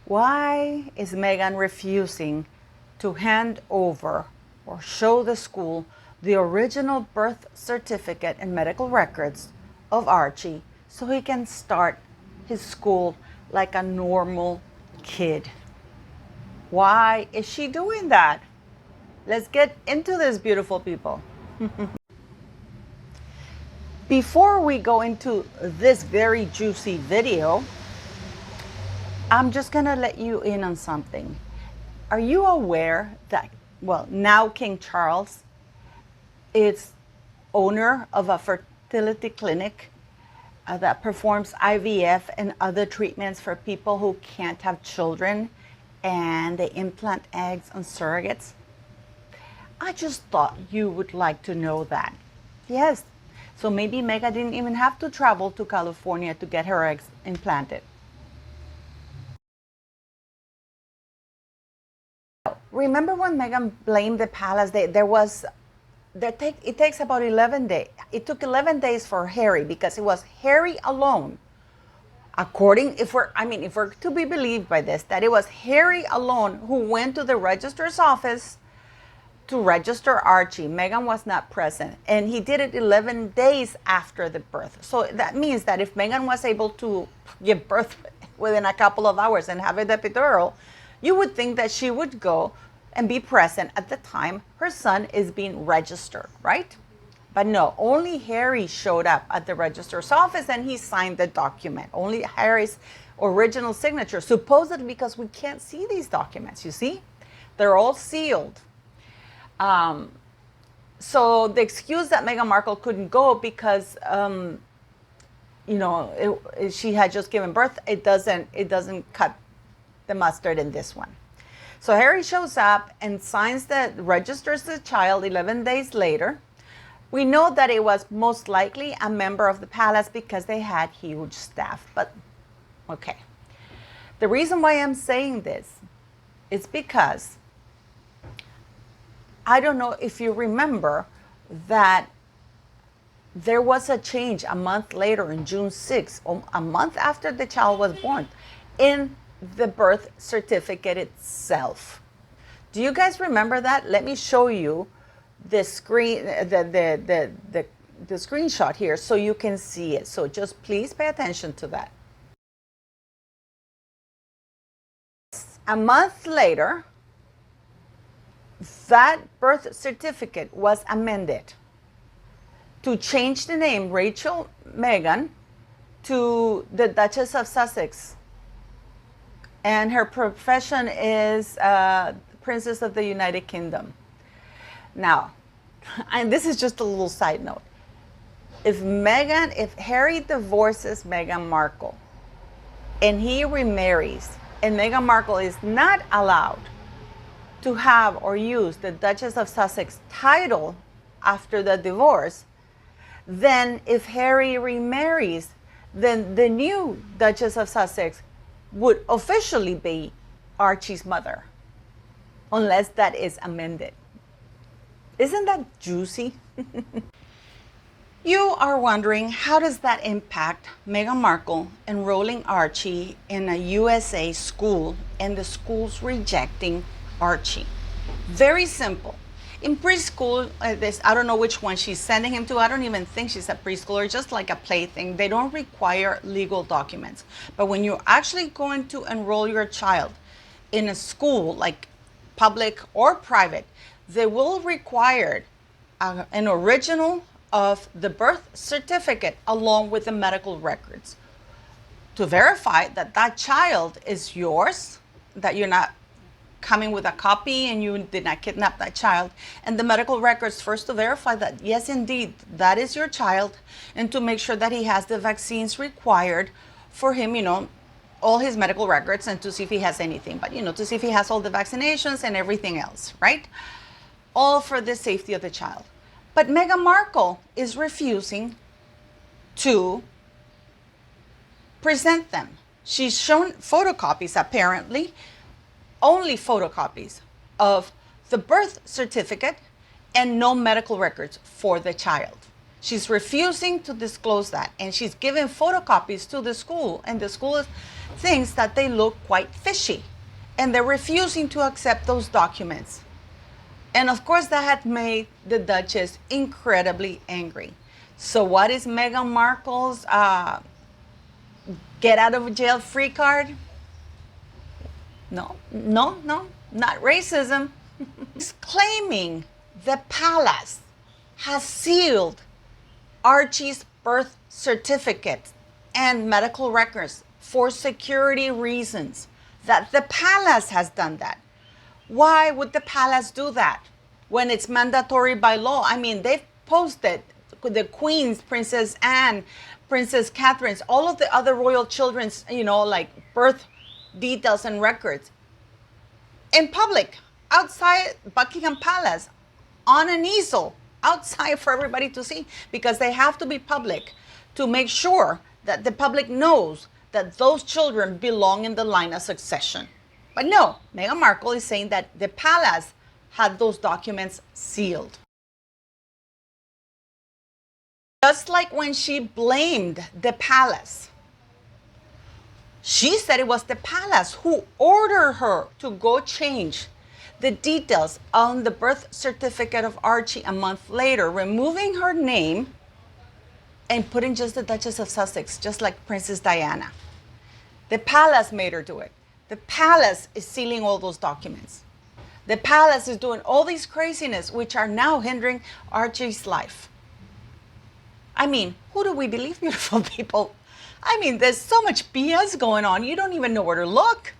Why is Meghan refusing to hand over or show the school the original birth certificate and medical records of Archie so he can start his school like a normal kid? Why is she doing that? Let's get into this, beautiful people. Before we go into this very juicy video, I'm just gonna let you in on something. Are you aware that, well, now King Charles is owner of a fertility clinic that performs IVF and other treatments for people who can't have children, and they implant eggs on surrogates? I just thought you would like to know that. Yes, so maybe Meghan didn't even have to travel to California to get her eggs implanted. Remember when Meghan blamed the palace? It takes about 11 days. It took 11 days for Harry, because it was Harry alone. If we're to be believed by this, that it was Harry alone who went to the registrar's office to register Archie. Meghan was not present, and he did it 11 days after the birth. So that means that if Meghan was able to give birth within a couple of hours and have an epidural, you would think that she would go and be present at the time her son is being registered, right? But no, only Harry showed up at the registrar's office and he signed the document. Only Harry's original signature, supposedly, because we can't see these documents, you see? They're all sealed. So the excuse that Meghan Markle couldn't go because, she had just given birth, it doesn't cut the mustard in this one. So Harry shows up and registers the child 11 days later. We know that it was most likely a member of the palace because they had huge staff, but okay. The reason why I'm saying this is because I don't know if you remember that there was a change a month later, on June 6th, a month after the child was born, in the birth certificate itself. Do you guys remember that? Let me show you the screenshot here so you can see it. So just please pay attention to that. A month later, that birth certificate was amended to change the name Rachel Meghan to the Duchess of Sussex. And her profession is Princess of the United Kingdom. Now, and this is just a little side note. If Harry divorces Meghan Markle and he remarries, and Meghan Markle is not allowed to have or use the Duchess of Sussex title after the divorce, then if Harry remarries, then the new Duchess of Sussex would officially be Archie's mother, unless that is amended. Isn't that juicy? You are wondering, how does that impact Meghan Markle enrolling Archie in a USA school and the school's rejecting Archie? Very simple. In preschool, I don't know which one she's sending him to. I don't even think she's a preschooler, just like a plaything. They don't require legal documents. But when you're actually going to enroll your child in a school, like public or private, they will require an original of the birth certificate along with the medical records to verify that that child is yours, that you're not coming with a copy and you did not kidnap that child, and the medical records first to verify that yes, indeed, that is your child, and to make sure that he has the vaccines required for him, all his medical records, and to see if he has anything, but to see if he has all the vaccinations and everything else, right? All for the safety of the child. But Meghan Markle is refusing to present them. She's shown photocopies, apparently, only photocopies of the birth certificate and no medical records for the child. She's refusing to disclose that, and she's giving photocopies to the school, and the school thinks that they look quite fishy, and they're refusing to accept those documents. And of course, that had made the Duchess incredibly angry. So what is Meghan Markle's get out of jail free card? No, not racism. He's claiming the palace has sealed Archie's birth certificate and medical records for security reasons. That the palace has done that. Why would the palace do that when it's mandatory by law? I mean, they've posted the Queen's, Princess Anne, Princess Catherine's, all of the other royal children's, like birth details and records in public, outside Buckingham Palace, on an easel, outside for everybody to see, because they have to be public to make sure that the public knows that those children belong in the line of succession. But no, Meghan Markle is saying that the palace had those documents sealed. Just like when she blamed the palace, she said it was the palace who ordered her to go change the details on the birth certificate of Archie a month later, removing her name and putting just the Duchess of Sussex, just like Princess Diana. The palace made her do it. The palace is sealing all those documents. The palace is doing all these craziness, which are now hindering Archie's life. I mean, who do we believe, beautiful people? I mean, there's so much BS going on, you don't even know where to look.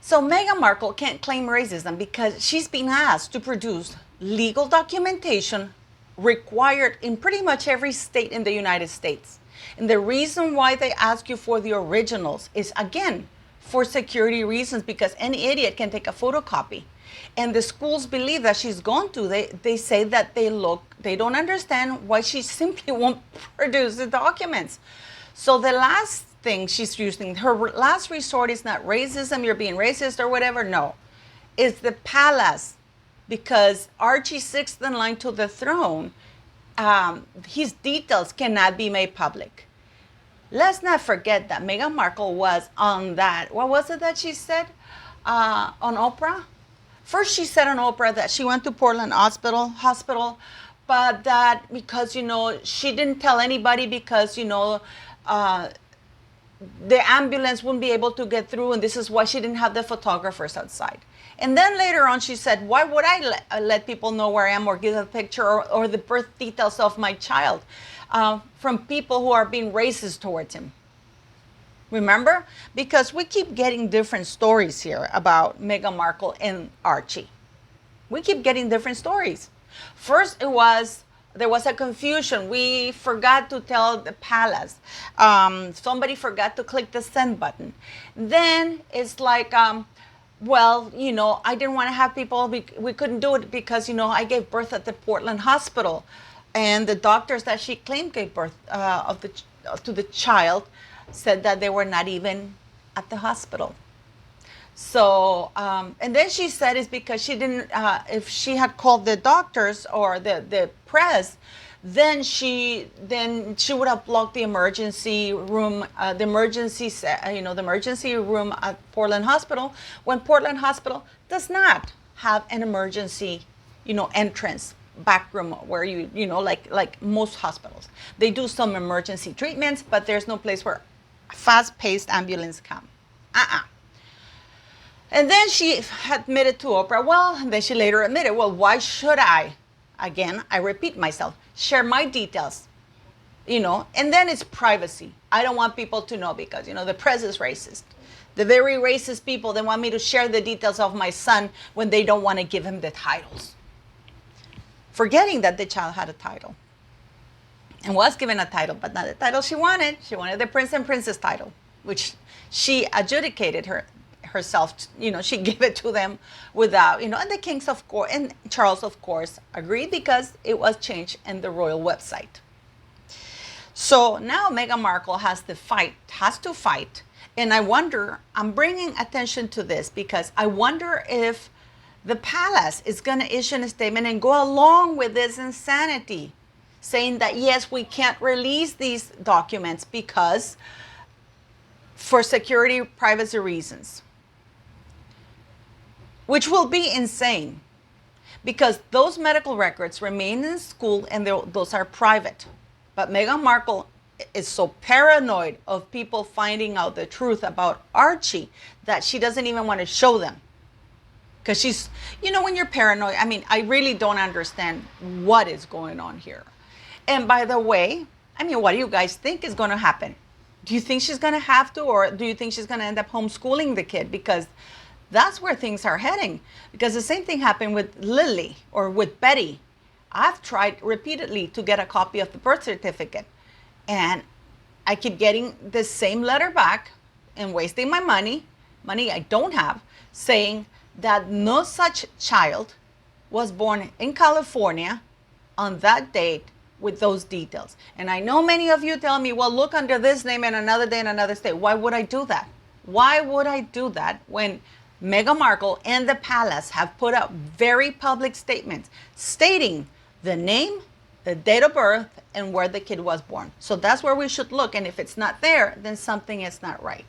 So Meghan Markle can't claim racism because she's been asked to produce legal documentation required in pretty much every state in the United States. And the reason why they ask you for the originals is, again, for security reasons, because any idiot can take a photocopy. And the schools believe that she's going to. They say that they don't understand why she simply won't produce the documents. So the last thing she's using, her last resort is not racism, you're being racist or whatever, no. It's the palace, because Archie, sixth in line to the throne, his details cannot be made public. Let's not forget that Meghan Markle was on that, what was it that she said on Oprah? First, she said on Oprah that she went to Portland Hospital, but that because, she didn't tell anybody because, the ambulance wouldn't be able to get through, and this is why she didn't have the photographers outside. And then later on, she said, why would I let people know where I am or give a picture or the birth details of my child from people who are being racist towards him? Remember? Because we keep getting different stories here about Meghan Markle and Archie. We keep getting different stories. First, there was a confusion. We forgot to tell the palace. Somebody forgot to click the send button. Then it's like, I didn't want to have people, we couldn't do it because, I gave birth at the Portland Hospital. And the doctors that she claimed gave birth to the child said that they were not even at the hospital. So, and then she said it's because she didn't, if she had called the doctors or the press, then she would have blocked the emergency room, the emergency room at Portland Hospital, when Portland Hospital does not have an emergency, entrance, back room where like most hospitals. They do some emergency treatments, but there's no place where fast-paced ambulance come. And then she admitted to Oprah, and then she later admitted, why should I, again, I repeat myself, share my details, and then it's privacy. I don't want people to know because, the press is racist. The very racist people, they want me to share the details of my son when they don't want to give him the titles. Forgetting that the child had a title and was given a title, but not the title she wanted. She wanted the Prince and Princess title, which she adjudicated herself. She gave it to them without, and the kings, of course, and Charles, of course, agreed because it was changed in the royal website. So now Meghan Markle has to fight. And I wonder, I'm bringing attention to this because I wonder if The palace is going to issue a statement and go along with this insanity, saying that, yes, we can't release these documents because for security, privacy reasons, which will be insane because those medical records remain in school and those are private. But Meghan Markle is so paranoid of people finding out the truth about Archie that she doesn't even want to show them. Because she's, when you're paranoid, I really don't understand what is going on here. And by the way, what do you guys think is going to happen? Do you think she's going to have to, or do you think she's going to end up homeschooling the kid? Because that's where things are heading. Because the same thing happened with Lily or with Betty. I've tried repeatedly to get a copy of the birth certificate. And I keep getting the same letter back and wasting my money I don't have, saying that no such child was born in California on that date with those details. And I know many of you tell me, well, look under this name and another day in another state. Why would I do that? Why would I do that when Meghan Markle and the palace have put out very public statements stating the name, the date of birth, and where the kid was born? So that's where we should look. And if it's not there, then something is not right.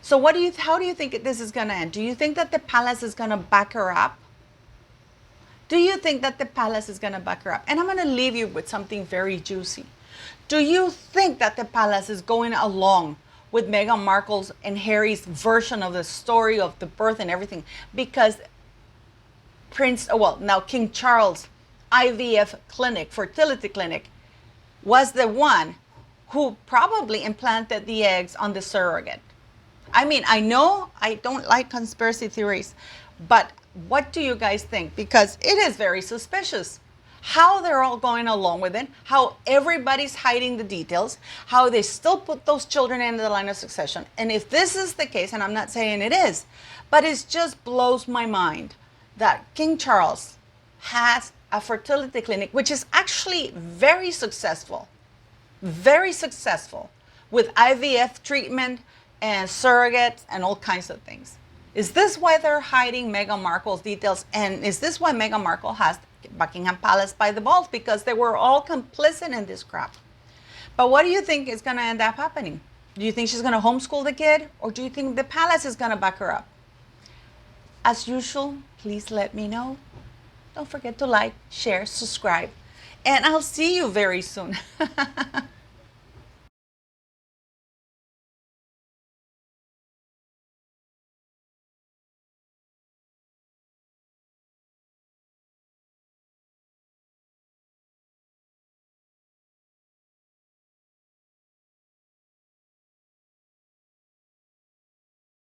So how do you think this is going to end? Do you think that the palace is going to back her up? Do you think that the palace is going to back her up? And I'm going to leave you with something very juicy. Do you think that the palace is going along with Meghan Markle's and Harry's version of the story of the birth and everything? Because now King Charles' IVF clinic, fertility clinic, was the one who probably implanted the eggs on the surrogate. I know I don't like conspiracy theories, but what do you guys think? Because it is very suspicious how they're all going along with it, how everybody's hiding the details, how they still put those children into the line of succession. And if this is the case, and I'm not saying it is, but it just blows my mind that King Charles has a fertility clinic, which is actually very successful with IVF treatment and surrogates and all kinds of things. Is this why they're hiding Meghan Markle's details? And is this why Meghan Markle has Buckingham Palace by the balls? Because they were all complicit in this crap. But what do you think is going to end up happening? Do you think she's going to homeschool the kid? Or do you think the palace is going to back her up? As usual, please let me know. Don't forget to like, share, subscribe. And I'll see you very soon.